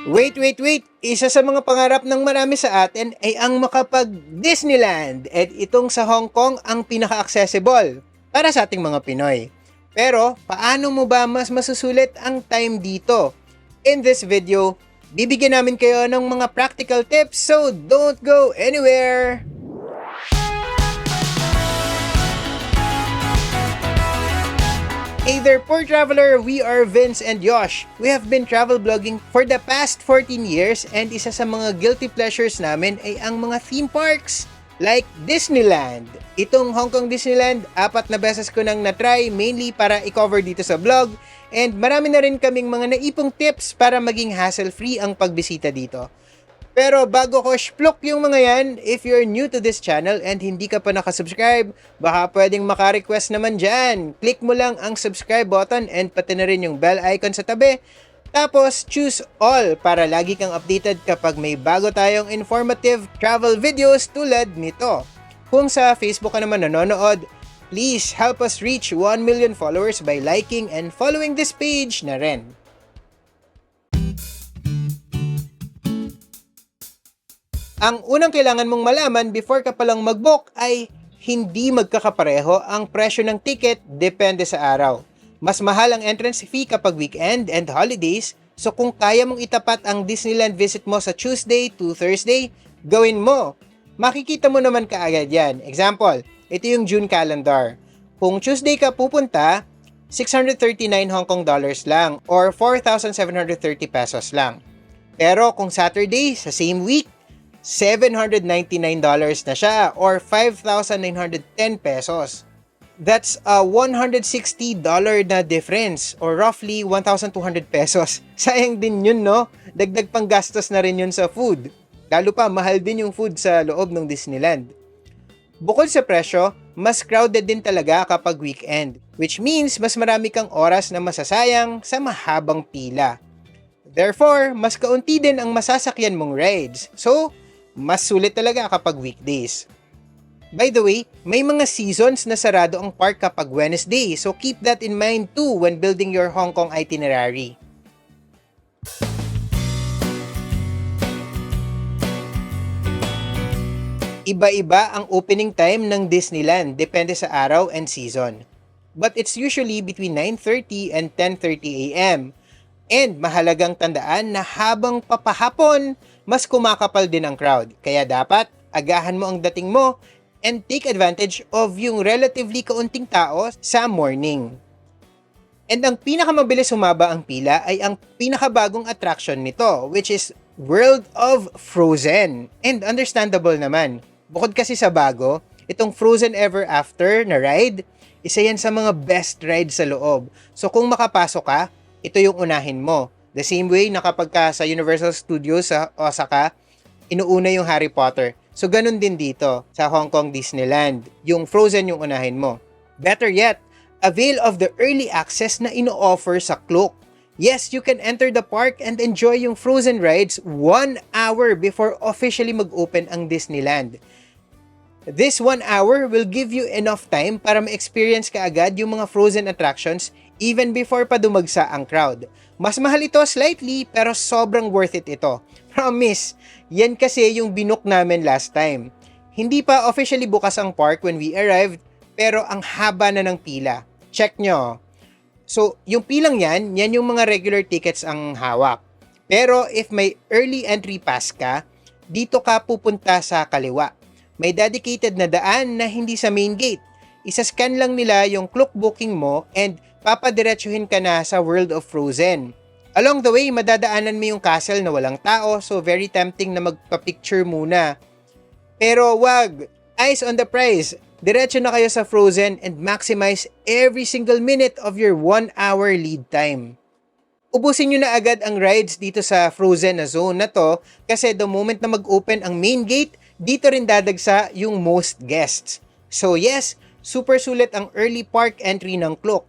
Wait! Isa sa mga pangarap ng marami sa atin ay ang makapag-Disneyland. At itong sa Hong Kong ang pinaka-accessible para sa ating mga Pinoy. Pero, paano mo ba mas masusulit ang time dito? In this video, bibigyan namin kayo ng mga practical tips, so don't go anywhere! Hey there, poor traveler! We are Vince and Yosh. We have been travel blogging for the past 14 years and isa sa mga guilty pleasures namin ay ang mga theme parks like Disneyland. Itong Hong Kong Disneyland, 4 na beses ko nang na-try mainly para i-cover dito sa vlog and marami na rin kaming mga naipong tips para maging hassle-free ang pagbisita dito. Pero bago ko splok yung mga yan, if you're new to this channel and hindi ka pa nakasubscribe, baka pwedeng maka-request naman dyan. Click mo lang ang subscribe button and pati na rin yung bell icon sa tabi. Tapos choose all para lagi kang updated kapag may bago tayong informative travel videos tulad nito. Kung sa Facebook ka naman nanonood, please help us reach 1 million followers by liking and following this page na rin. Ang unang kailangan mong malaman before ka palang mag-book ay hindi magkakapareho ang presyo ng ticket depende sa araw. Mas mahal ang entrance fee kapag weekend and holidays, so kung kaya mong itapat ang Disneyland visit mo sa Tuesday to Thursday, gawin mo. Makikita mo naman kaagad yan. Example, ito yung June calendar. Kung Tuesday ka pupunta, 639 Hong Kong dollars lang or 4,730 pesos lang. Pero kung Saturday sa same week, $799 na siya or 5,910 pesos. That's a $160 na difference or roughly 1,200 pesos. Sayang din yun, no? Dagdag pang gastos na rin yun sa food. Lalo pa, mahal din yung food sa loob ng Disneyland. Bukod sa presyo, mas crowded din talaga kapag weekend, which means mas marami kang oras na masasayang sa mahabang pila. Therefore, mas kaunti din ang masasakyan mong rides. So, mas sulit talaga kapag weekdays. By the way, may mga seasons na sarado ang park kapag Wednesday, so keep that in mind too when building your Hong Kong itinerary. Iba-iba ang opening time ng Disneyland depende sa araw and season. But it's usually between 9:30 and 10:30 a.m. And mahalagang tandaan na habang papahapon, mas kumakapal din ang crowd. Kaya dapat agahan mo ang dating mo and take advantage of yung relatively kaunting tao sa morning. And ang pinakamabilis humaba ang pila ay ang pinakabagong attraction nito, which is World of Frozen. And understandable naman. Bukod kasi sa bago, itong Frozen Ever After na ride, isa yan sa mga best rides sa loob. So kung makapasok ka, ito yung unahin mo. The same way na kapag ka sa Universal Studios sa Osaka, inuuna yung Harry Potter. So ganun din dito sa Hong Kong Disneyland. Yung Frozen yung unahin mo. Better yet, avail of the early access na ino-offer sa Klook. Yes, you can enter the park and enjoy yung Frozen rides 1 hour before officially mag-open ang Disneyland. This 1 hour will give you enough time para ma-experience ka agad yung mga Frozen attractions even before pa dumagsa ang crowd. Mas mahal ito slightly pero sobrang worth it ito. Promise, yan kasi yung binook namin last time. Hindi pa officially bukas ang park when we arrived pero ang haba na ng pila. Check nyo. So, yung pilang yan yung mga regular tickets ang hawak. Pero if may early entry pass ka, dito ka pupunta sa kaliwa. May dedicated na daan na hindi sa main gate. Isa-scan lang nila yung Klook booking mo and papadiretsuhin ka na sa World of Frozen. Along the way, madadaanan mo yung castle na walang tao, so very tempting na magpa-picture muna. Pero wag, eyes on the prize. Diretso na kayo sa Frozen and maximize every single minute of your 1 hour lead time. Ubusin nyo na agad ang rides dito sa Frozen na zone na to kasi the moment na mag-open ang main gate, dito rin dadagsa yung most guests. So yes, super sulit ang early park entry ng Klook.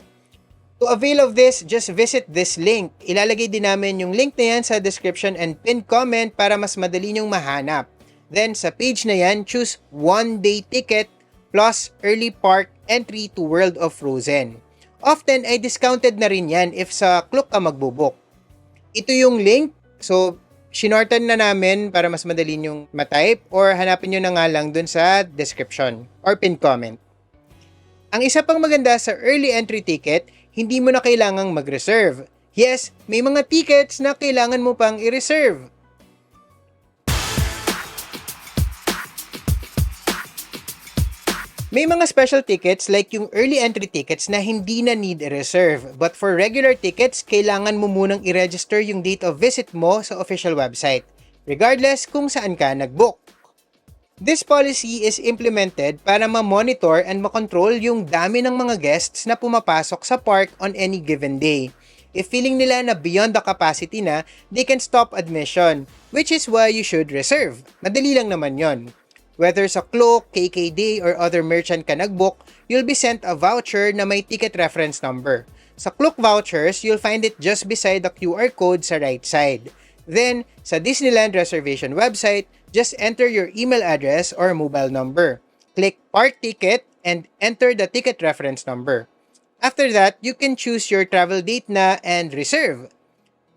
To avail of this, just visit this link. Ilalagay din namin yung link na yan sa description and pinned comment para mas madali nyong mahanap. Then sa page na yan, choose 1-day ticket plus early park entry to World of Frozen. Often ay discounted na rin yan if sa Klook ka magbubuk. Ito yung link So, shinortan na namin para mas madali nyong matype or hanapin nyo na nga lang dun sa description or pinned comment. Ang isa pang maganda sa early entry ticket, hindi mo na kailangang mag-reserve. Yes, may mga tickets na kailangan mo pang i-reserve. May mga special tickets like yung early entry tickets na hindi na need i-reserve. But for regular tickets, kailangan mo munang i-register yung date of visit mo sa official website, regardless kung saan ka nag-book. This policy is implemented para ma-monitor and ma-control yung dami ng mga guests na pumapasok sa park on any given day. If feeling nila na beyond the capacity na, they can stop admission, which is why you should reserve. Madali lang naman yon. Whether sa Klook, KKday, or other merchant ka nag-book, you'll be sent a voucher na may ticket reference number. Sa Klook vouchers, you'll find it just beside the QR code sa right side. Then, sa Disneyland reservation website, just enter your email address or mobile number. Click Park Ticket and enter the ticket reference number. After that, you can choose your travel date na and reserve.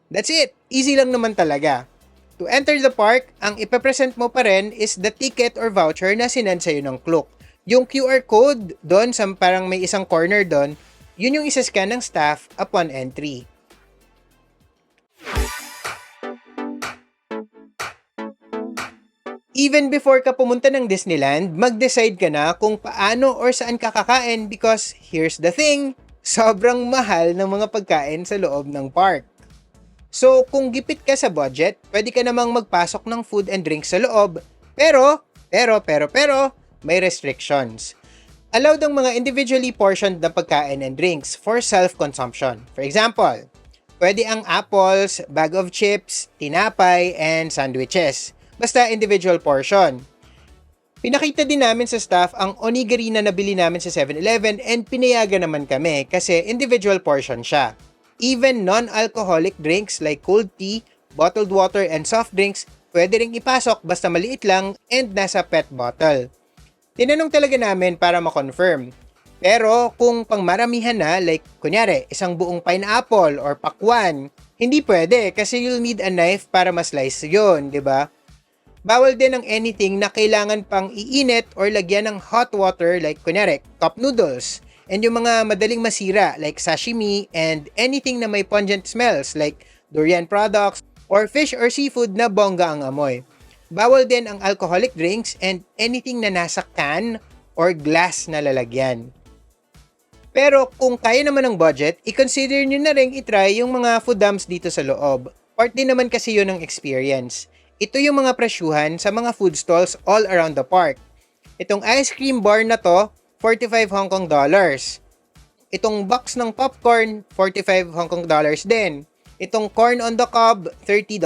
That's it! Easy lang naman talaga. To enter the park, ang ipapresent mo pa rin is the ticket or voucher na sinend sa'yo ng Klook. Yung QR code doon, sa parang may isang corner doon, yun yung isa-scan ng staff upon entry. Even before ka pumunta ng Disneyland, mag-decide ka na kung paano or saan ka kakain because here's the thing, sobrang mahal ng mga pagkain sa loob ng park. So, kung gipit ka sa budget, pwede ka namang magpasok ng food and drinks sa loob. Pero, may restrictions. Allowed ang mga individually portioned na pagkain and drinks for self-consumption. For example, pwede ang apples, bag of chips, tinapay, and sandwiches. Basta individual portion. Pinakita din namin sa staff ang onigiri na nabili namin sa 7-Eleven and pinayagan naman kami kasi individual portion siya. Even non-alcoholic drinks like cold tea, bottled water, and soft drinks, pwede ring ipasok basta maliit lang and nasa PET bottle. Tinanong talaga namin para ma-confirm. Pero kung pangmaramihan na, like kunyari, isang buong pineapple or pakwan, hindi pwede kasi you'll need a knife para ma-slice yun, di ba? Bawal din ang anything na kailangan pang iinit or lagyan ng hot water like kunyari, cup noodles. And yung mga madaling masira like sashimi and anything na may pungent smells like durian products or fish or seafood na bongga ang amoy. Bawal din ang alcoholic drinks and anything na nasa can or glass na lalagyan. Pero kung kaya naman ng budget, i-consider nyo na rin itry yung mga food dumps dito sa loob. Part din naman kasi yun ng experience. Ito yung mga presyuhan sa mga food stalls all around the park. Itong ice cream bar na to, 45 Hong Kong dollars. Itong box ng popcorn, 45 Hong Kong dollars din. Itong corn on the cob, $30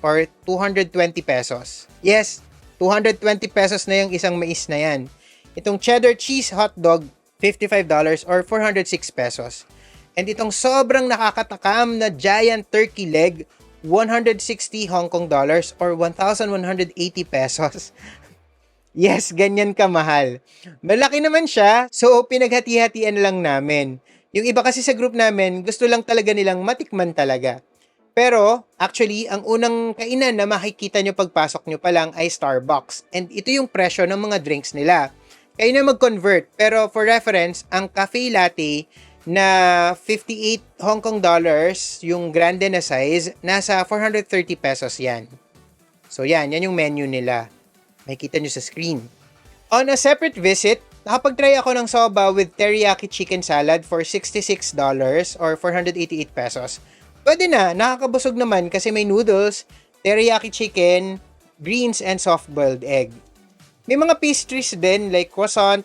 or 220 pesos. Yes, 220 pesos na yung isang mais na yan. Itong cheddar cheese hot dog, $55 or 406 pesos. And itong sobrang nakakatakam na giant turkey leg, 160 Hong Kong dollars or 1,180 pesos. Yes, ganyan kamahal. Malaki naman siya, so pinaghati-hatian lang namin. Yung iba kasi sa group namin, gusto lang talaga nilang matikman talaga. Pero, actually, ang unang kainan na makikita nyo pagpasok nyo pa lang ay Starbucks. And ito yung presyo ng mga drinks nila. Kayo na mag-convert, pero for reference, ang cafe latte na 58 Hong Kong dollars, yung grande na size, nasa 430 pesos yan. So yan yung menu nila. Makikita nyo sa screen. On a separate visit, nakapag-try ako ng soba with teriyaki chicken salad for $66 or 488 pesos. Pwede na, nakakabusog naman kasi may noodles, teriyaki chicken, greens, and soft-boiled egg. May mga pastries din like croissant,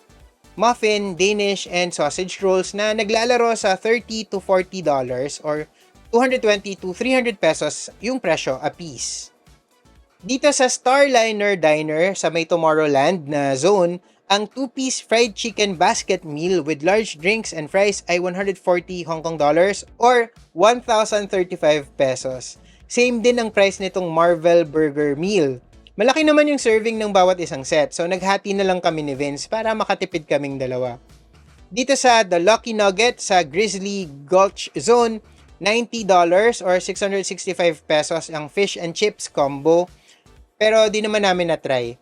muffin, Danish, and sausage rolls na naglalaro sa $30 to $40 or 220 to 300 pesos yung presyo a piece. Dito sa Starliner Diner sa may Tomorrowland na zone, ang 2-piece fried chicken basket meal with large drinks and fries ay 140 Hong Kong dollars or 1,035 pesos. Same din ang price nitong Marvel Burger Meal. Malaki naman yung serving ng bawat isang set, so naghati na lang kami ni Vince para makatipid kaming dalawa. Dito sa The Lucky Nugget sa Grizzly Gulch Zone, $90 or 665 pesos ang fish and chips combo, pero di naman namin na-try.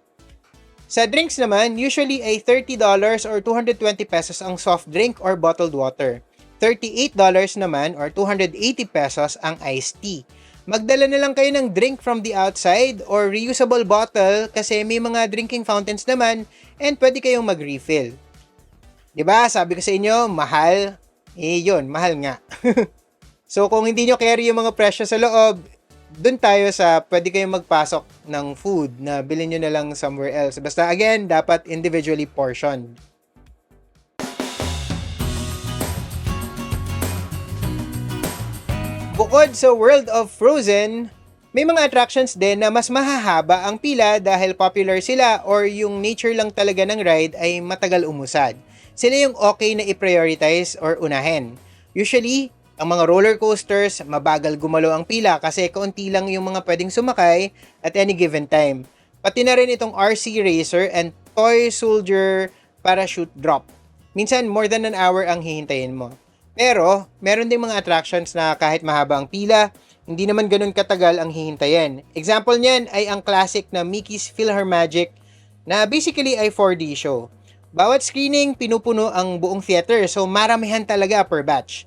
Sa drinks naman, usually ay $30 or 220 pesos ang soft drink or bottled water. $38 naman or 280 pesos ang iced tea. Magdala na lang kayo ng drink from the outside or reusable bottle kasi may mga drinking fountains naman and pwede kayong mag-refill. Diba? Sabi ko sa inyo, mahal. Yun, mahal nga. So kung hindi nyo carry yung mga presyo sa loob, dun tayo sa pwede kayong magpasok ng food na bilhin nyo na lang somewhere else. Basta again, dapat individually portioned. Bukod sa World of Frozen, may mga attractions din na mas mahahaba ang pila dahil popular sila or yung nature lang talaga ng ride ay matagal umusad. Sila yung okay na i-prioritize or unahin. Usually, ang mga roller coasters, mabagal gumalaw ang pila kasi kaunti lang yung mga pwedeng sumakay at any given time. Pati na rin itong RC Racer and Toy Soldier Parachute Drop. Minsan, more than an hour ang hihintayin mo. Pero, meron ding mga attractions na kahit mahaba ang pila, hindi naman ganun katagal ang hihintayin. Example niyan ay ang classic na Mickey's PhilharMagic na basically ay 4D show. Bawat screening, pinupuno ang buong theater so maramihan talaga per batch.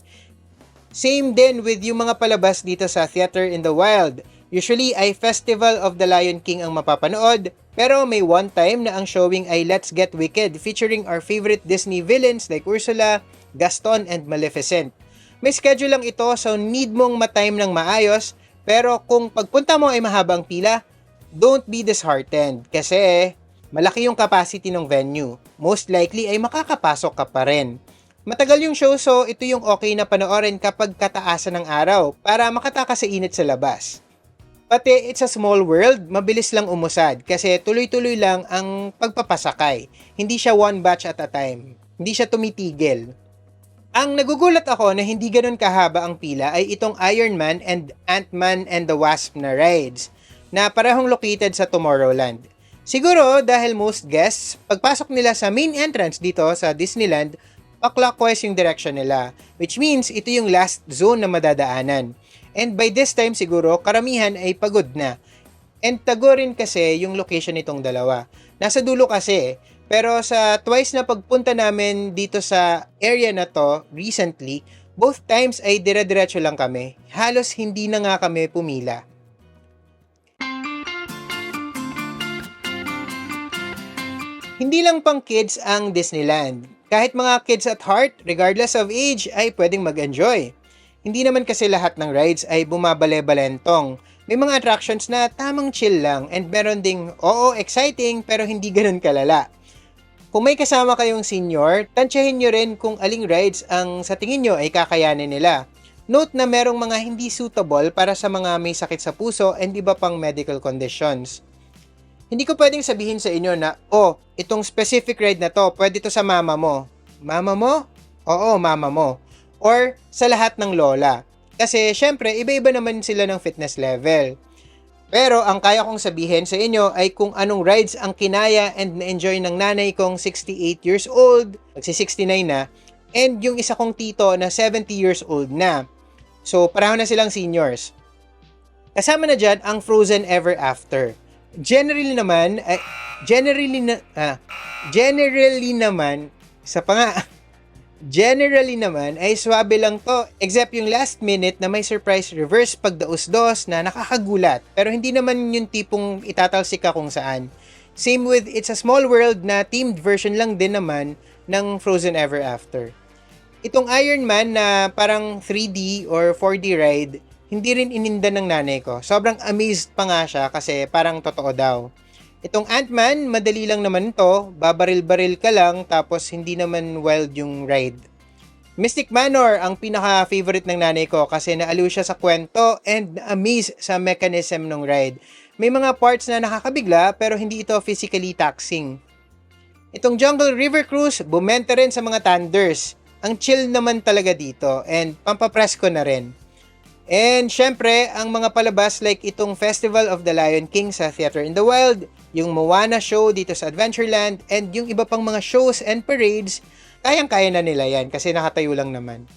Same din with yung mga palabas dito sa Theater in the Wild. Usually ay Festival of the Lion King ang mapapanood, pero may one time na ang showing ay Let's Get Wicked featuring our favorite Disney villains like Ursula, Gaston, and Maleficent. May schedule lang ito so need mong matime ng maayos, pero kung pagpunta mo ay mahabang pila, don't be disheartened kasi malaki yung capacity ng venue. Most likely ay makakapasok ka pa rin. Matagal yung show so ito yung okay na panoorin kapag kataasan ng araw para makatakas sa init sa labas. Pati It's a Small World, mabilis lang umusad kasi tuloy-tuloy lang ang pagpapasakay. Hindi siya one batch at a time. Hindi siya tumitigil. Ang nagugulat ako na hindi ganun kahaba ang pila ay itong Iron Man and Ant-Man and the Wasp na rides na parehong located sa Tomorrowland. Siguro dahil most guests, pagpasok nila sa main entrance dito sa Disneyland, pa-clockwise yung direction nila, which means ito yung last zone na madadaanan. And by this time siguro, karamihan ay pagod na. And tago rin kasi yung location nitong dalawa. Nasa dulo kasi, pero sa twice na pagpunta namin dito sa area na to recently, both times ay dire-diretso lang kami. Halos hindi na nga kami pumila. Hindi lang pang kids ang Disneyland. Kahit mga kids at heart, regardless of age, ay pwedeng mag-enjoy. Hindi naman kasi lahat ng rides ay bumabale-balentong. May mga attractions na tamang chill lang and meron ding, oo, exciting pero hindi ganun kalala. Kung may kasama kayong senior, tansyahin nyo rin kung aling rides ang sa tingin nyo ay kakayanin nila. Note na merong mga hindi suitable para sa mga may sakit sa puso and iba pang medical conditions. Hindi ko pwedeng sabihin sa inyo na, itong specific ride na to, pwede to sa mama mo. Mama mo? Oo, mama mo. Or sa lahat ng lola. Kasi syempre, iba-iba naman sila ng fitness level. Pero ang kaya kong sabihin sa inyo ay kung anong rides ang kinaya and na-enjoy ng nanay kong 68 years old, magsi-69 na, and yung isa kong tito na 70 years old na. So, pareho na silang seniors. Kasama na dyan ang Frozen Ever After. Generally naman, Generally naman ay swabe lang to except yung last minute na may surprise reverse pagdaos-dos na nakakagulat pero hindi naman yung tipong itatalsik ka kung saan. Same with It's a Small World na themed version lang din naman ng Frozen Ever After. Itong Iron Man na parang 3D or 4D ride, hindi rin ininda ng nanay ko. Sobrang amazed pa nga siya kasi parang totoo daw. Itong Ant-Man, madali lang naman to, babaril-baril ka lang tapos hindi naman wild yung ride. Mystic Manor ang pinaka-favorite ng nanay ko kasi naaliw siya sa kwento and na-amaze sa mechanism ng ride. May mga parts na nakakabigla pero hindi ito physically taxing. Itong Jungle River Cruise, bumenta rin sa mga thunders. Ang chill naman talaga dito and pampapress ko na rin. And syempre, ang mga palabas like itong Festival of the Lion King sa Theater in the Wild, yung Moana show dito sa Adventureland, and yung iba pang mga shows and parades, kayang-kaya na nila yan kasi nakatayo lang naman.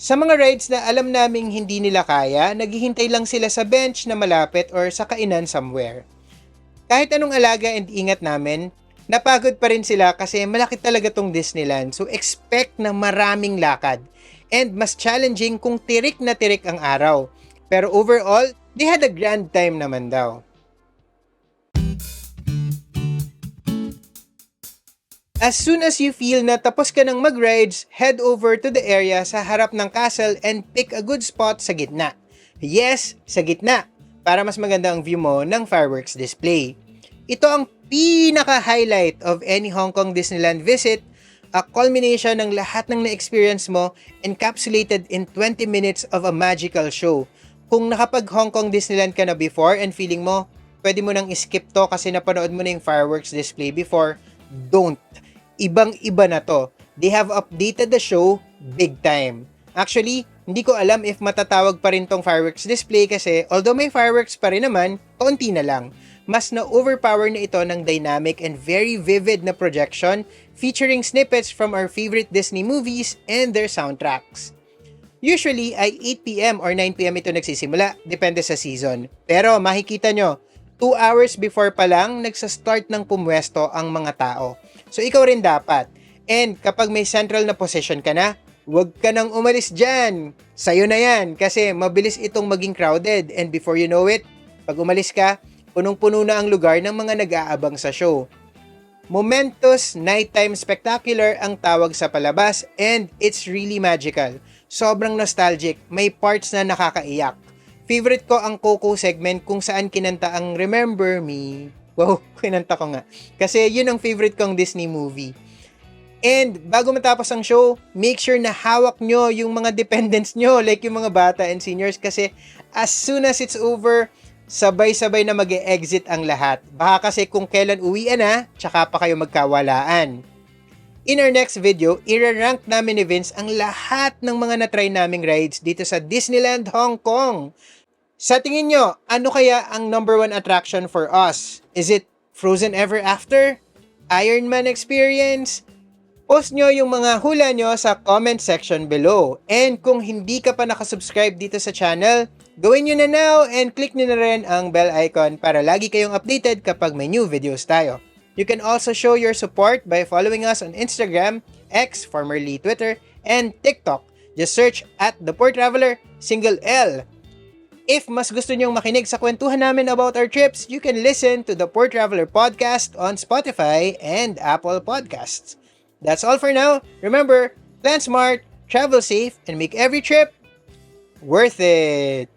Sa mga rides na alam naming hindi nila kaya, naghihintay lang sila sa bench na malapit or sa kainan somewhere. Kahit anong alaga and ingat namin, napagod pa rin sila kasi malaki talaga tong Disneyland. So expect na maraming lakad. And mas challenging kung tirik na tirik ang araw. Pero overall, they had a grand time naman daw. As soon as you feel na tapos ka ng mag-rides, head over to the area sa harap ng castle and pick a good spot sa gitna. Yes, sa gitna, para mas maganda ang view mo ng fireworks display. Ito ang pinaka-highlight of any Hong Kong Disneyland visit, a culmination ng lahat ng na-experience mo encapsulated in 20 minutes of a magical show. Kung nakapag Hong Kong Disneyland ka na before and feeling mo, pwede mo nang skip to kasi napanood mo na yung fireworks display before, don't. Ibang-iba na to. They have updated the show big time. Actually, hindi ko alam if matatawag pa rin tong fireworks display kasi although may fireworks pa rin naman, kaunti na lang. Mas na-overpower na ito ng dynamic and very vivid na projection featuring snippets from our favorite Disney movies and their soundtracks. Usually ay 8pm or 9pm ito nagsisimula, depende sa season. Pero makikita nyo, 2 hours before pa lang nagsa-start ng pumwesto ang mga tao. So ikaw rin dapat. And kapag may central na position ka na, huwag ka nang umalis dyan. Sa'yo na yan kasi mabilis itong maging crowded and before you know it, pag umalis ka, punong-puno na ang lugar ng mga nag-aabang sa show. Momentous nighttime spectacular ang tawag sa palabas and it's really magical. Sobrang nostalgic, may parts na nakakaiyak. Favorite ko ang Coco segment kung saan kinanta ang Remember Me. Wow, kinanta ko nga. Kasi yun ang favorite kong Disney movie. And bago matapos ang show, make sure na hawak nyo yung mga dependents nyo, like yung mga bata and seniors kasi as soon as it's over, sabay-sabay na mag-e-exit ang lahat. Baka kasi kung kailan uwian na, tsaka pa kayo magkawalaan. In our next video, ira-rank namin ni Vince ang lahat ng mga na-try naming rides dito sa Disneyland Hong Kong. Sa tingin nyo, ano kaya ang number 1 attraction for us? Is it Frozen Ever After? Iron Man Experience? Post nyo yung mga hula nyo sa comment section below. And kung hindi ka pa nakasubscribe dito sa channel, gawin nyo na now and click nyo na rin ang bell icon para lagi kayong updated kapag may new videos tayo. You can also show your support by following us on Instagram, X, formerly Twitter, and TikTok. Just search at The Poor Traveler, single L. If mas gusto nyong makinig sa kwentuhan namin about our trips, you can listen to the Poor Traveler Podcast on Spotify and Apple Podcasts. That's all for now. Remember, plan smart, travel safe, and make every trip worth it.